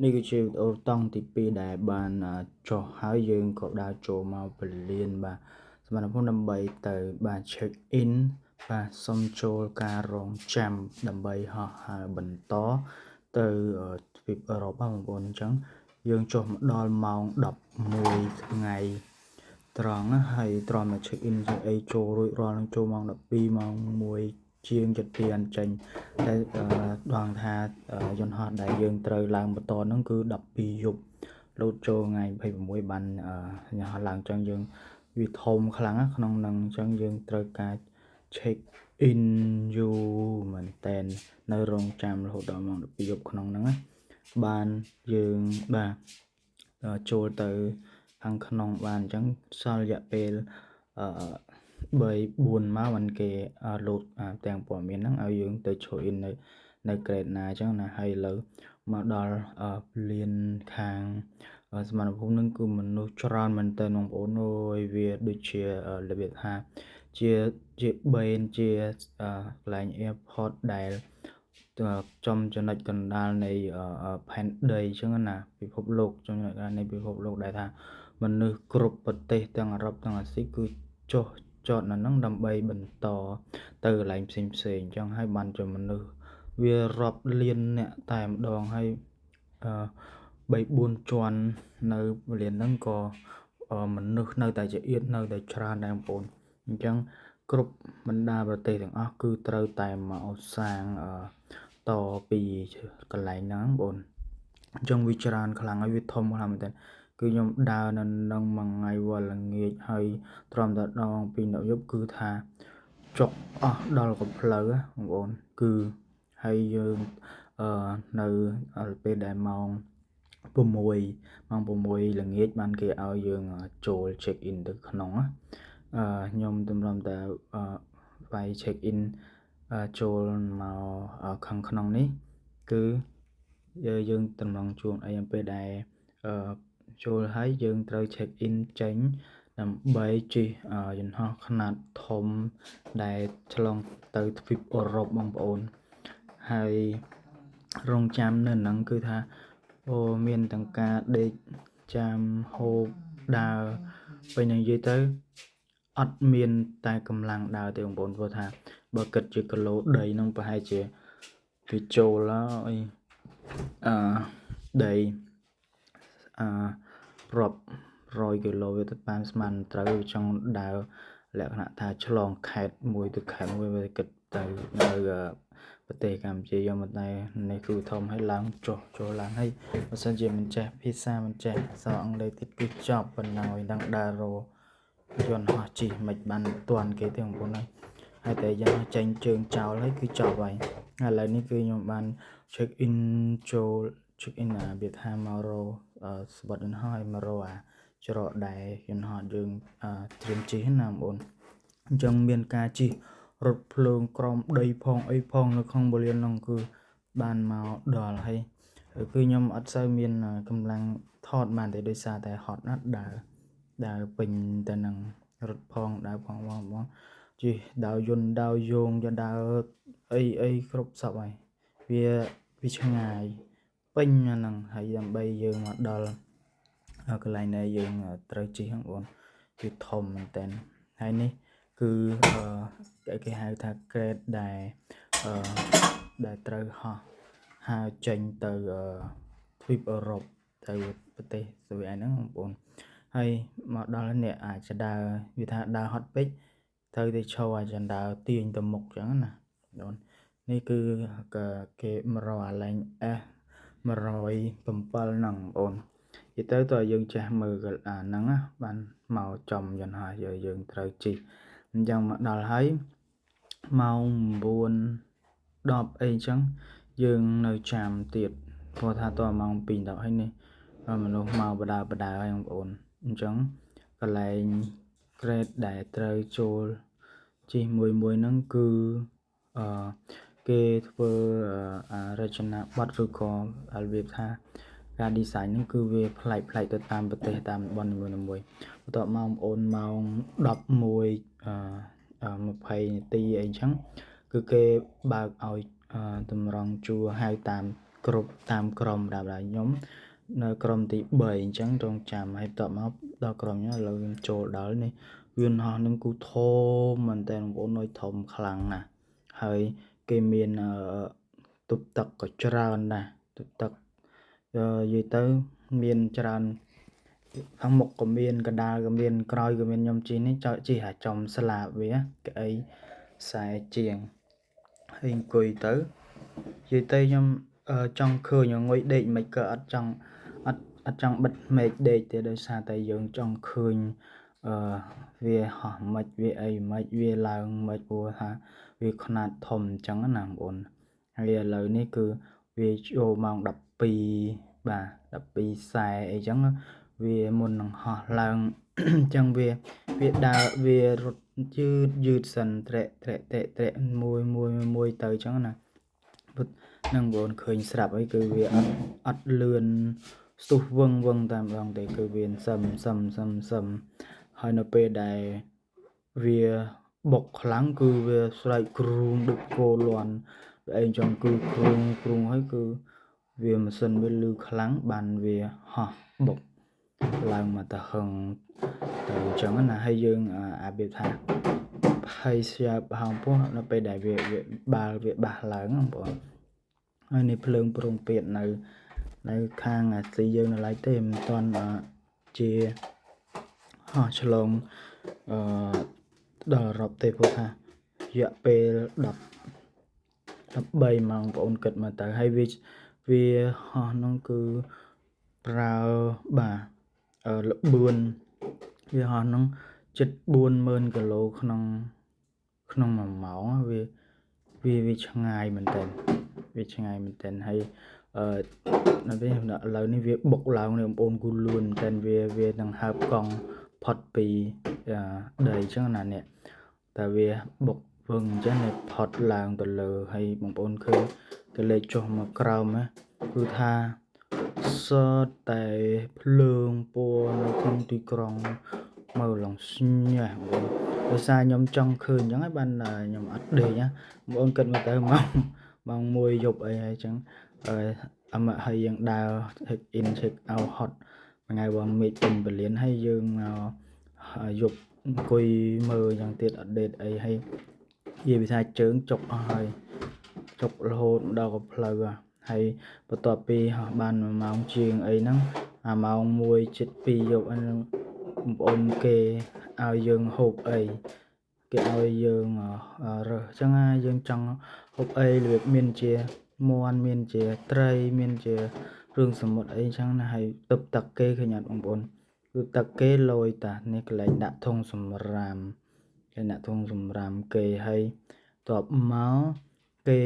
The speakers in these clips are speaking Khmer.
នេះគឺជាវីដេអូតង់ទី2ដែលបានចុះហើយយើងក៏ដើរចូលមកពលានបាទសមត្ថភាពដើម្បីទៅបាទ check in បាទសុំចូលការរងចាំដើម្បីហោះហើរបន្តទៅទ្វីបអឺរ៉ុបបងប្អូនអញ្ចឹងយើងចុះមកដល់ម៉ោង11ថ្ងៃត្រង់ហើយត្រង់មក check in ជាអីចូលរួចរាល់នឹងចូលម៉ោង12ម៉ោង1ជាង7អញ្ចឹងតែដងថាយន្តហោះដែលយើងត្រូវឡើងបន្តហ្នឹងគឺ12យប់លោតចូលថ្ងៃ26បានយន្តហោះឡើងអញ្ចឹងយើងវាធំខ្លាំងក្នុងហ្នឹងអញ្ចឹងយើងត្រូវការ check in យូរមែនតែននៅរងចាំរហូតដល់ម៉ោង12យប់ក្នុងហ្នឹងបានយើងបាទចូលទៅខាងក្នុងបានអញ្ចឹងសល់រយៈពេល3-4ម៉ោងបានគេលោតទាំងព័ត៌មានហ្នឹងឲ្យយើងទៅ show in នៅក្រេតណាអញ្ចឹងណាហើយឥឡូវមកដល់លានខាងសមត្ថភូមិនឹងគឺមនុស្សច្រើនមែនតើបងប្អូនអើយវាដូចជារបៀបថាជាបេនជាកន្លែង airport ដែលចំចំណុចកណ្ដាលនៃផែនដីអញ្ចឹងណាពិភពលោកចំណុចកណ្ដាលនៃពិភពលោកដែលថាមនុស្សគ្រប់ប្រទេសទាំងអឺរ៉ុបទាំងអាស៊ីគឺចុះចតនៅហ្នឹងដើម្បីបន្តទៅកន្លែងផ្សេងៗអញ្ចឹងហើយបានជាមនុស្សវារាប់លានអ្នកតែម្ដងហើយ3-4ជាន់នៅលានហ្នឹងក៏មនុស្សនៅតែជាអៀតនៅតែច្រើនដែរបងប្អូនអញ្ចឹងគ្រប់បណ្ដាប្រទេសទាំងអស់គឺត្រូវតែមកសាងតពីកន្លែងហ្នឹងបងប្អូនអញ្ចឹងវាច្រើនខ្លាំងហើយវាធំខ្លាំងមែនតើគឺខ្ញុំដើរនៅនឹងមួយថ្ងៃវល់ល្ងាចហើយទ្រាំតែដងពីនៅយប់គឺថាចុកអស់ដល់កំផ្លូវបងប្អូនគឺហើយយើងនៅពេលដែលម៉ោង6ល្ងាចបានគេឲ្យយើងចូល check in ទៅក្នុងខ្ញុំតម្រាំតែវាយ check in ចូលមកខាងក្នុងនេះគឺយើងតម្រង់ជួងអីពេលដែលចូលហើយយើងត្រូវ check in ចេញដើម្បីជិះយន្តហោះខ្នាតធំដែលឆ្លងទៅទ្វីបអឺរ៉ុបបងប្អូនហើយរងចាំនៅហ្នឹងគឺថាមានទាំងការដេកចាំហូបដើរពេលនិយាយទៅអត់មានតែកម្លាំងដើរទេបងប្អូនព្រោះថាបើគិតជាគីឡូដីហ្នឹងប្រហែលជាវាចូលហើយដីរាប់100គីឡូវាទៅបានស្មានត្រូវចង់ដើរលក្ខណៈថាឆ្លងខេត្តមួយទៅខេត្តមួយវាគិតទៅនៅប្រទេសកម្ពុជាយកមកតែនេះគឺធំហើយឡើងចុះចូលឡើងហើយបើសិនជាមិនចេះភាសាមិនចេះភាសាអង់គ្លេសទៀតគឺចប់ប៉ុណ្ណឹងហើយនឹងដើររយន្តហោះជិះមិនបានទាន់គេទេបងប្អូនហើយតែយ៉ាងចេញជើងចោលហើយគឺចប់ហើយឥឡូវនេះគឺខ្ញុំបាន check in ចូល check in វាថាមករកស្បត់យន្តហោះឲ្យមករកច្រកដែលយន្តហោះយើងត្រៀមជិះណាបងប្អូនអញ្ចឹងមានការជិះរថភ្លើងក្រោមដីផងអីផងនៅក្នុងបរិយានោះគឺបានមកដល់ហើយគឺខ្ញុំអត់សូវមានកម្លាំងថតបានទេដោយសារតែហត់ណាស់ដើរពេញទៅនឹងរថផងដើរផងបងជិះដើរយន្តដើរយោងយកដើរអីគ្រប់សពហើយវាឆ្ងាយពេញអាហ្នឹងហើយដើម្បីយើងមកដល់កន្លែងដែលយើងត្រូវជិះហ្នឹងបងវាធំមែនតើហើយនេះគឺគេហៅថាក្រេតដែលត្រូវហោះហើរចេញទៅទ្វីបអឺរ៉ុបទៅប្រទេសស្វីសហ្នឹងបងប្អូនហើយមកដល់នេះអាចដើរវាថាដើរហត់ពេកត្រូវតែឈរអាចដើរទាញទៅមុខអញ្ចឹងណាបងនេះគឺគេមករកអាឡែង S107 ហ្នឹងបងនិយាយទៅយើងចេះមើលអាហ្នឹងបានមកចំយន្តហោះយើងត្រូវជិះអញ្ចឹងមកដល់ហើយម៉ោង9:10អីអញ្ចឹងយើងនៅចាំទៀតព្រោះថាតម៉ោង2:10ហើយនេះមនុស្សមកបដើហើយបងប្អូនអញ្ចឹងកន្លែងក្រេតដែលត្រូវចូលជិះមួយហ្នឹងគឺគេធ្វើរចនាប័ទ្មឬក៏របៀបថាការ design ហ្នឹងគឺវាប្លែកទៅតាមប្រទេសតាមតំបន់នីមួយៗបន្ទាប់មកបងប្អូនម៉ោង11:20នាទីអីចឹងគឺគេបើកឲ្យតម្រង់ជួរហៅតាម គ្រប់តាមក្រុមដែរខ្ញុំនៅក្រុមទី3អញ្ចឹងរងចាំហើយបន្ទាប់មកដល់ក្រុមខ្ញុំឥឡូវយើងចូលដល់នេះយន្តហោះនឹងគូធំមែនតើបងប្អូនអើយធំខ្លាំងណាស់ហើយគេមានទប់ទឹកក៏ច្រើនដែរទប់ទឹកនិយាយទៅមានច្រើនខាងមុខក៏មានកណ្ដាលក៏មានក្រោយក៏មានខ្ញុំជិះនេះជិះអាចចំស្លាបវាក្អីខ្សែជាងហើយអង្គុយទៅនិយាយទៅខ្ញុំចង់ឃើញងុយដេកមិនក៏អត់ចង់បិទមេឃដេកទេដោយសារតែយើងចង់ឃើញវាហោះមិនវាអីមិនវាឡើងមិនព្រោះថាវាខ្នាតធំអញ្ចឹងណាបងប្អូនហើយឥឡូវនេះគឺវាចូលម៉ោង12បាទ12:40អីចឹងវាមុននឹងហោះឡើងអញ្ចឹងវាដើរវារត់យឺតសិនត្រែកមួយទៅអញ្ចឹងណានឹងបងឃើញស្រាប់អីគឺវាអត់លឿនស្ទុះវឹងតែម្ដងទេគឺវាសឹមហើយនៅពេលដែលវាបុកខ្លាំងគឺវាស្រែកគ្រូងដូចគោលាន់អីចឹងគឺគ្រូងហើយគឺវាម៉ាស៊ីនវាលឺខ្លាំងបានវាហោះបុកឡើងមកទៅហឹងទៅអញ្ចឹងណាហើយយើងអាបៀបថាហើយស្យាបហោងពោះនៅពេលដែលវាបាសឡើងបងប្អូនហើយនេះភ្លើងប្រងពេតនៅខាងអាស៊ីយើងនៅឡើយទេមិនទាន់ជាហោះឆ្លងដល់អឺរ៉ុបទេព្រោះថារយៈពេល13ម៉ោងបងប្អូនគិតមកទៅហើយវាហោះនោះគឺប្រើល្បឿនវាហោះនោះជិត 40000 គីឡូក្នុង1ម៉ោងវាឆ្ងាយមែនទែនហើយនៅពេលឥឡូវនេះវាបុកឡើងនេះបងប្អូនគូលឿនតែវានឹងហើបកង់ផុតពីដីអញ្ចឹងណានេះតែវាបុកវឹងអញ្ចឹងផុតឡើងទៅលើហើយបងប្អូនឃើញគេលេខចុះមកក្រោមគឺថាសតែភ្លើងពណ៌នៅក្នុងទីក្រុងមើលឡើងស្ញែបងប្អូនដោយសារខ្ញុំចង់ឃើញអញ្ចឹងហើយបានខ្ញុំអត់ដេកបងប្អូនគិតមកទៅម៉ោង1យប់អីហើយអញ្ចឹងហើយយើងដើរ check in check out ហត់មួយថ្ងៃបងមេឃពេញពលានហើយយើងយប់អង្គុយមើលយ៉ាងទៀតអត់ដេកអីហើយនិយាយពីថាជើងចុកអស់ហើយចុករហូតដល់ក៏ផ្លូវហើយបន្ទាប់ពីហោះបាន1ម៉ោងជាងអីហ្នឹងអាម៉ោង1 ជិត 2យប់ហ្នឹងបងប្អូនគេឲ្យយើងហូបអីគេឲ្យយើងរើសអញ្ចឹងយើងចង់ហូបអីរបៀបមានជាមាន់មានជាត្រីមានជាគ្រឿងសមុទ្រអីអញ្ចឹងណាហើយទឹកគេឃើញអត់បងប្អូនគឺទឹកគេលយតានេះកន្លែងដាក់ធុងសម្រាមគេហើយតបមកគេ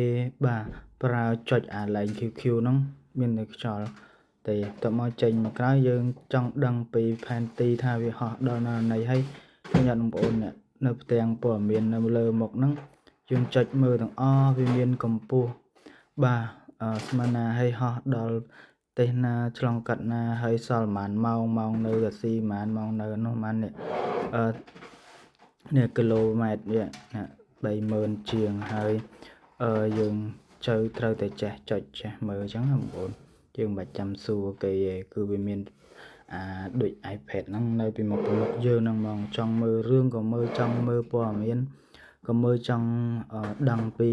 ប្រើចុចអាឡែង QQ ហ្នឹងមាននៅខ្យល់តែតមកចេញមកក្រៅយើងចង់ដឹងពីផែនទីថាវាហោះដល់ណាណីហើយឃើញអត់បងប្អូននៅផ្ទាំងព័ត៌មាននៅលើមុខហ្នឹងយើងចុចមើលទាំងអស់វាមានកម្ពស់ស្មើណាហើយហោះដល់ប្រទេសណាឆ្លងកាត់ណាហើយសល់ប៉ុន្មានម៉ោងនៅអាស៊ីប៉ុន្មានម៉ោងនៅនោះប៉ុន្មាននេះគីឡូម៉ែត្រវា30000ជាងហើយយើងត្រូវតែចុចមើលអញ្ចឹងណាបងប្អូនយើងមិនបាច់ចាំសួរគេទេគឺវាមានដូច iPad ហ្នឹងនៅពីមុខយើងហ្នឹងហ្មងចង់មើលរឿងក៏មើលចង់មើលព័ត៌មានក៏មើលចង់ដឹងពី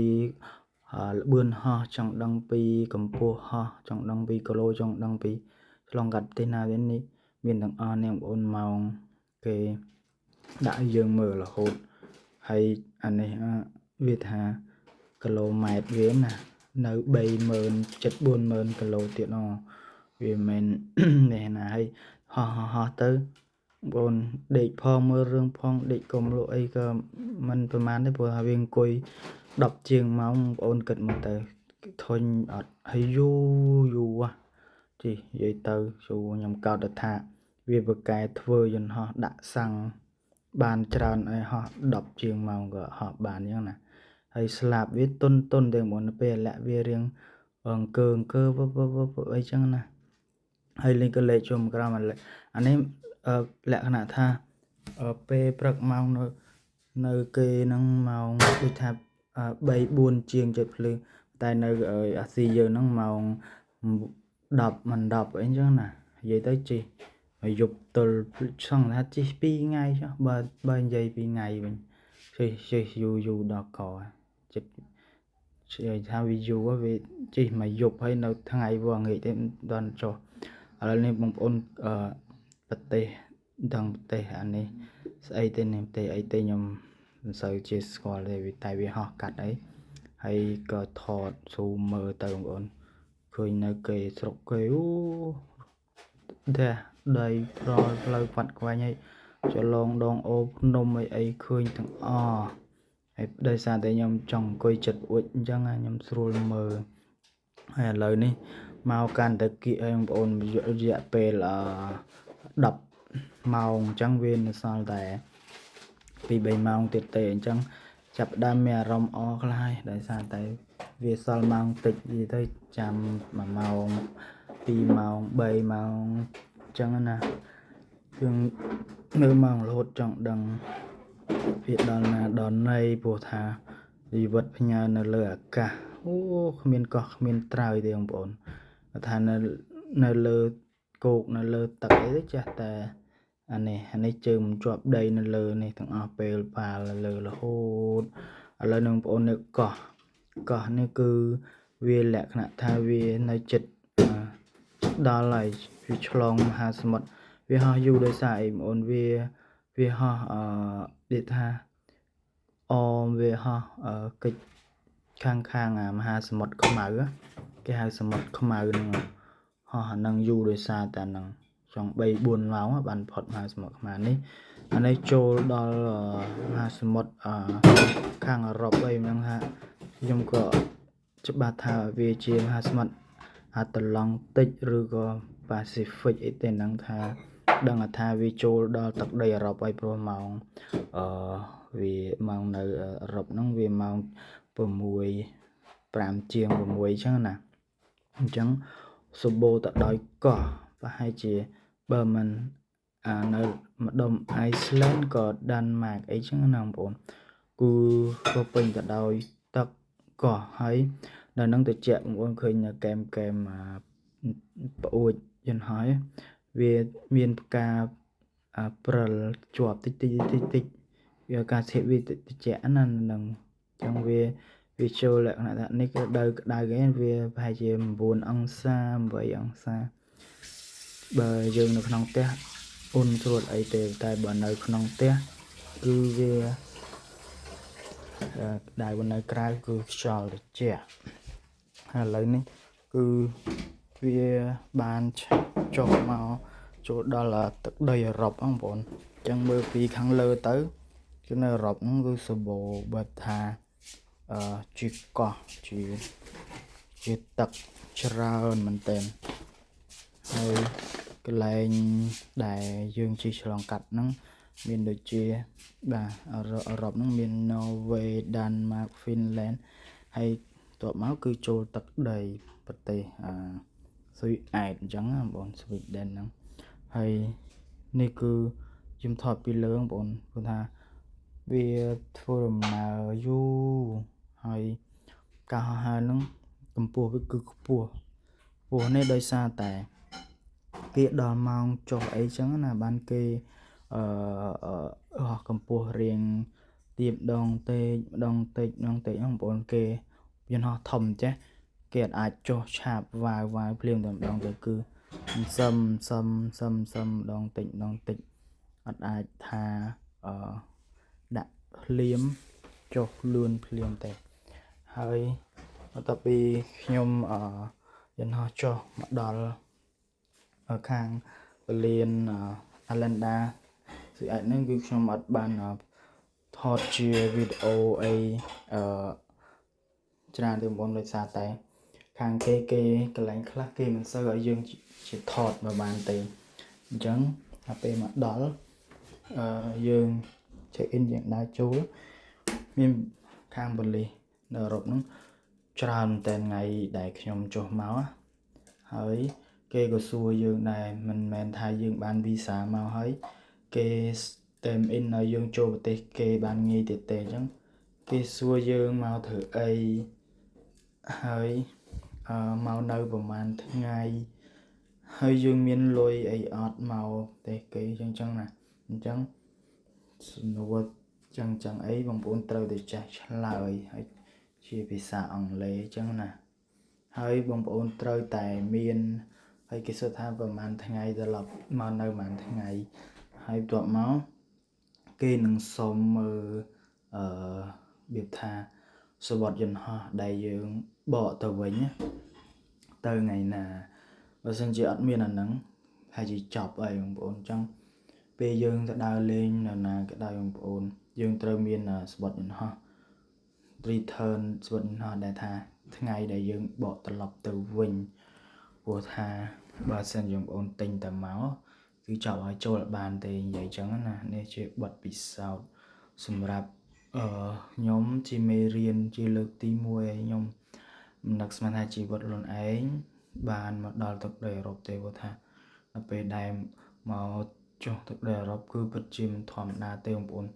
ល្បឿនហោះចង់ដឹងពីកម្ពស់ហោះចង់ដឹងពីគីឡូចង់ដឹងពីឆ្លងកាត់ប្រទេសណាវានេះមានទាំងអស់នេះបងប្អូនម៉ោងគេដាក់ឲ្យយើងមើលរហូតហើយអានេះវាថាគីឡូម៉ែត្រវាណានៅ30000 ជិត 40000 គីឡូទៀតវាមិននេះណាហើយហោះទៅបងប្អូនដេកផងមើលរឿងផងដេកកុំលក់អីក៏មិនប្រហែលទេព្រោះថាវាអង្គុយ10ជាងម៉ោងបងប្អូនគិតមកទៅធុញអត់ហើយយូរជីនិយាយទៅខ្ញុំកោតថាវាប្រកែធ្វើយន្តហោះដាក់សាំងបានច្រើនអីហោះ10ជាងម៉ោងក៏ហោះបានអញ្ចឹងណាហើយស្លាបវាទុនទេបងប្អូនពេលលាក់វារៀងអង្គើអីចឹងណាហើយលេងក៏លេខជុំក្រោមអានេះលក្ខណៈថាពេលព្រឹកម៉ោងនៅគេនឹងម៉ោងដូចថា3 4ជាងចិត្តភ្លឺ tại nơi ở Asia giờ nó màu đập mình đập ấy chứ nè vậy tới chi mày dục từ xong là chi pi ngay chứ bên dây pi ngày mình chơi dù đọc cò chụp sao ví dụ về chi mày dục hay nó thằng ngày vừa nghĩ đến đoàn trò ở đây bông ôn bật tê đằng tê anh ấy ấy tên em tê ấy tên nhom sợ chia score để tại vì họ cắt ấy hay có thọt su mờ tờ ôn khơi nơi kề sọc kề thế đây rồi lời phật qua nhảy cho lòng đòn ô nôm ấy khơi thằng đây sao để nhom trồng cây chật uất chẳng nhom sôi mờ hay lời ní màu can tự kỵ em ôn dạ về là đập màu trắng viên sao tại vì bề màu tuyệt tệ chẳng chập đam mê rong o lại tại sao tại vì sao mang tịch gì tới chạm mà màu vì màu bề màu chẳng nè thường nơi màu lột trọng đằng việc đòn là đòn này bổ thà vì vật nhà là lửa cả miền cọ miền trời thì ông bổn thà là lơ cột là lơ tật ấy chả ta anh này chừng chọp đây là lơ này thằng apel bà là lơ là hốt lên ông bổn này cọ này cứ về lẹ khả tha về này chật đó là vì chlong hà smart vì họ dù đời xài ổn vì họ để tha về họ kịch khang mà hà smart không mở cái hà smart không mở nữa họ năng dù đời xaแต่năng trong bay buồn máu bạn phật hà smart mà này anh ấy cho đó là hà smart khang rộp bay năng ha dùng có chụp bà thà về chiếm hà smart hà tờ lòng tích rồi có Pacific ấy tên năng tha đang ở tha vì cho đó tật đầy rộp bay pro màu vì màu này rộp năng vì màu bờ mùi pram chiêng bờ mùi chẳng nè chẳng số bộ tại đói cỏ và hai chị bờ mình nơi mặt đông Iceland có Đan Mạc ấy chẳng nào bốn cứ có bình tại đói tật cỏ hay là năng tự chạy cũng khơi nhà kem mà bụi dân hỏi về miền ca prel chuột tích về ca sẽ vì tự chạy nên đừng trong về video lại là nick đời cái về hai chị 4 ông xa 7 ông xa bờ dương được nông té ôn chuột ấy tại bờ nơi nông té cứ về đại bờ nơi trái cứ cho được trẻ hay lấy ní cứ về bàn cho màu chỗ đó là tất đầy rộp ông bọn chẳng bờ vì khăn lơ tới cái nơi rộp nó cứ sờ bộ bật thà chỉ có chỉ tật ra hơn mình tên hay cái lệnh đại dương chỉ lòng cắt nó miền được chia và ở rộp nó miền Norway Denmark Finland hay tụi máu cứ trôi tật đầy bật tì suy ải trắng bọn suy đen nó hay ni cứ chim thọt pi lớn bọn tha vì forum nào du hay cả hai nó cầm pua với cứ pua này đời xa tại kia đòn mong cho ấy chẳng là ban kê cầm pua riêng tiệm đòn tê không bọn kê dân họ thầm chứ kiệt ai cho chạp vài phim tầm đòn tê cứ xâm đòn tịnh ai tha đã liếm cho luôn phim tê hơi tập đi nhôm dân họ cho mặt đỏ ở khang liền Alanda sự ảnh nên cứ trong mặt bàn thọt chia video ấy cho nên từ bốn lời xa tay khang cái lạnh khác kia mình sẽ gọi dương chỉ thọt vào bàn tiền chẳng hp mặt đỏ dương check in dạng đa chú mình khang bật lì nở rộp nó tràn tên ngày đại nhom cho máu hỡi kê của xua dương này mình men thay dương ban visa mau hỡi kê tem in ở dương cho tê kê ban nghi tê chẳng kê xua dương mau thử ai ហើយមកនៅប្រហែលថ្ងៃហើយយើងមានលុយអីអត់មកប្រទេសគេអញ្ចឹងណាអញ្ចឹងសំណួរចឹងអីបងប្អូនត្រូវតែចេះឆ្លើយហើយជាភាសាអង់គ្លេសអញ្ចឹងណាហើយបងប្អូនត្រូវតែមានហើយគេសួរថាប្រហែលថ្ងៃត្រឡប់មកនៅប្រហែលថ្ងៃហើយបន្ទាប់មកគេនឹងសុំមើលរបៀបថាសវត្ថយន្តហោះដែលយើងបកទៅវិញទៅថ្ងៃណាបើសិនជាអត់មានអាហ្នឹងហើយជាចប់ហើយបងប្អូនអញ្ចឹងពេលយើងទៅដើរលេងនៅណាក៏ដោយបងប្អូនយើងត្រូវមានសវត្ថយន្តហោះ return សវត្ថយន្តហោះដែលថាថ្ងៃដែលយើងបកត្រឡប់ទៅវិញព្រោះថាបើសិនយើងបងប្អូនទិញតែមកគឺចប់ឲ្យចូលបានទេនិយាយចឹងណានេះជាបទពិសោធន៍សម្រាប់ខ្ញុំជាមេរៀនជាលើកទី1ឲ្យខ្ញុំមិននឹកស្មានថាជីវិតខ្លួនឯងបានមកដល់ទឹកដីអឺរ៉ុបទេព្រោះថាដល់ពេលដែលមកចុះទឹកដីអឺរ៉ុបគឺពិតជាមិនធម្មតាទេបងប្អូន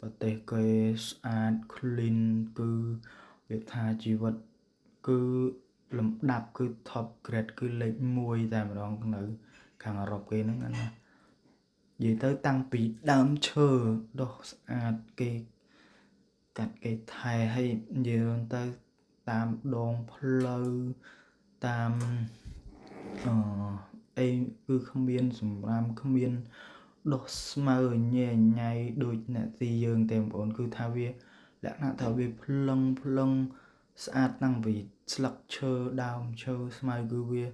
ប្រទេសគេស្អាត clean គឺវាថាជីវិតគឺលំដាប់គឺ top grade គឺលេខ1តែម្ដងនៅខាងអឺរ៉ុបគេហ្នឹងណានិយាយទៅតាំងពីដើមឈើដុះស្អាតគេកាត់គេថែឲ្យនិយាយទៅតាមដងផ្លូវតាមអីគឺគ្មានសម្រាមគ្មានដុះស្មៅញ៉ែញ៉ៃដូចអ្នកទីយើងទេបងប្អូនគឺថាវាលក្ខណៈថាវាភ្លឹងស្អាតតាំងពីស្លឹកឈើដើមឈើស្មៅគឺវា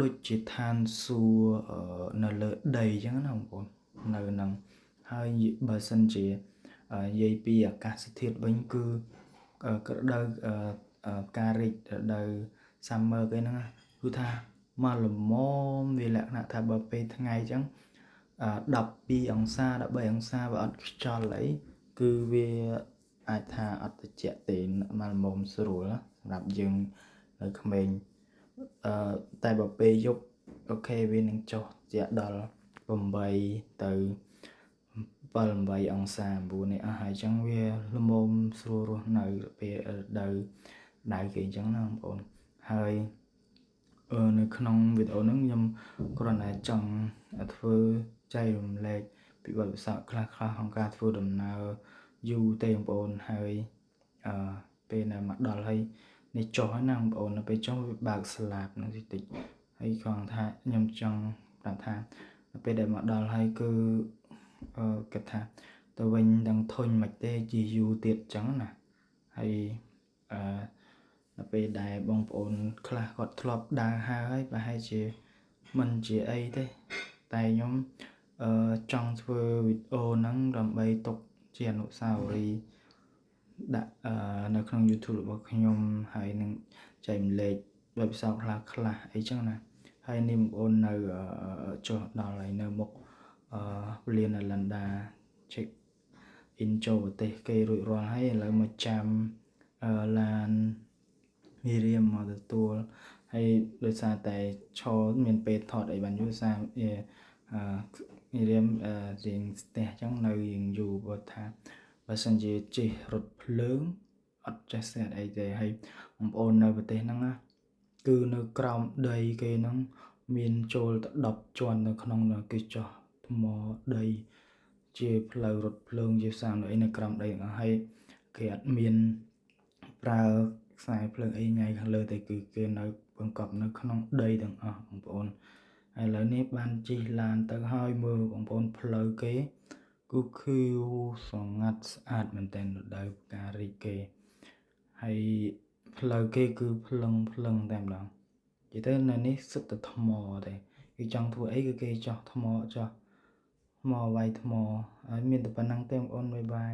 ដូចជាឋានសួគ៌នៅលើដីអញ្ចឹងណាបងប្អូននៅនឹងហើយបើសិនជានិយាយពីអាកាសធាតុវិញគឺរដូវផ្ការីករដូវ summer គេហ្នឹងគឺថាមកល្មមវាលក្ខណៈថាបើពេលថ្ងៃអញ្ចឹង12អង្សា13អង្សាវាអត់ខ្យល់អីគឺវាអាចថាអត់ត្រជាក់ទេមកល្មមស្រួលសម្រាប់យើងនៅក្មេងតែបើពេលយប់អូខេវានឹងចុះជាដល់8ទៅ7 8អង្សា9នេះអស់ហើយអញ្ចឹងវាល្មមស្រួលរស់នៅពេលដៅគេអញ្ចឹងណាបងប្អូនហើយនៅក្នុងវីដេអូហ្នឹងខ្ញុំគ្រាន់តែចង់ធ្វើចែករំលែកពីបទពិសោធន៍ខ្លះៗក្នុងការធ្វើដំណើរយូរទេបងប្អូនហើយពេលណាមកដល់ហើយនេះចុះហើយណាបងប្អូននៅពេលចុះវាបើកស្លាបនឹងតិចហើយគ្រាន់ថាខ្ញុំចង់ប្រាប់ថានៅពេលដែលមកដល់ហើយគឺគិតថាទៅវិញដឹងធុញមិនទេជាយូរទៀតអញ្ចឹងណាហើយដល់ពេលដែលបងប្អូនខ្លះគាត់ធ្លាប់ដើរហើយប្រហែលជាមិនជាអីទេតែខ្ញុំចង់ធ្វើវីដេអូហ្នឹងដើម្បីទុកជាអនុស្សាវរីយ៍ដាក់នៅក្នុង YouTube របស់ខ្ញុំហើយនឹងចែករំលែកបទពិសោធន៍ខ្លះអីចឹងណាហើយនេះបងប្អូននៅចុះដល់ហើយនៅមុខពលានអលន្តា check in ចូលប្រទេសគេរួចរាល់ហើយឥឡូវមកចាំឡានមីរៀមមកទទួលហើយដោយសារតែឈរមានពេលថតអីបានយូរសារមីរៀមរៀងស្ទះអញ្ចឹងនៅរៀងយូរព្រោះថាបើសិនជាជិះរថភ្លើងអត់ចេះស្ទះអីទេហើយបងប្អូននៅប្រទេសហ្នឹងណាគឺនៅក្រោមដីគេហ្នឹងមានចូលទៅ10ជាន់នៅក្នុងគេចោះថ្មដីជាផ្លូវរថភ្លើងជាផ្សារនៅក្រោមដីហ្នឹងហើយគេអត់មានប្រើខ្សែភ្លើងអីញ៉ៃខាងលើតែគឺគេនៅបង្កប់នៅក្នុងដីទាំងអស់បងប្អូនឥឡូវនេះបានជិះឡានទៅហើយមើលបងប្អូនផ្លូវគេគឺខៀវស្រងាត់ស្អាតមែនទែនរដូវផ្ការីកគេហើយផ្លូវគេគឺភ្លឹងតែម្ដងនិយាយទៅនៅនេះសិតតែថ្មទេគេចង់ធ្វើអីគឺគេចោះថ្មវាយថ្មហើយមានតែប៉ុណ្្នឹងទេបងប្អូនបាយ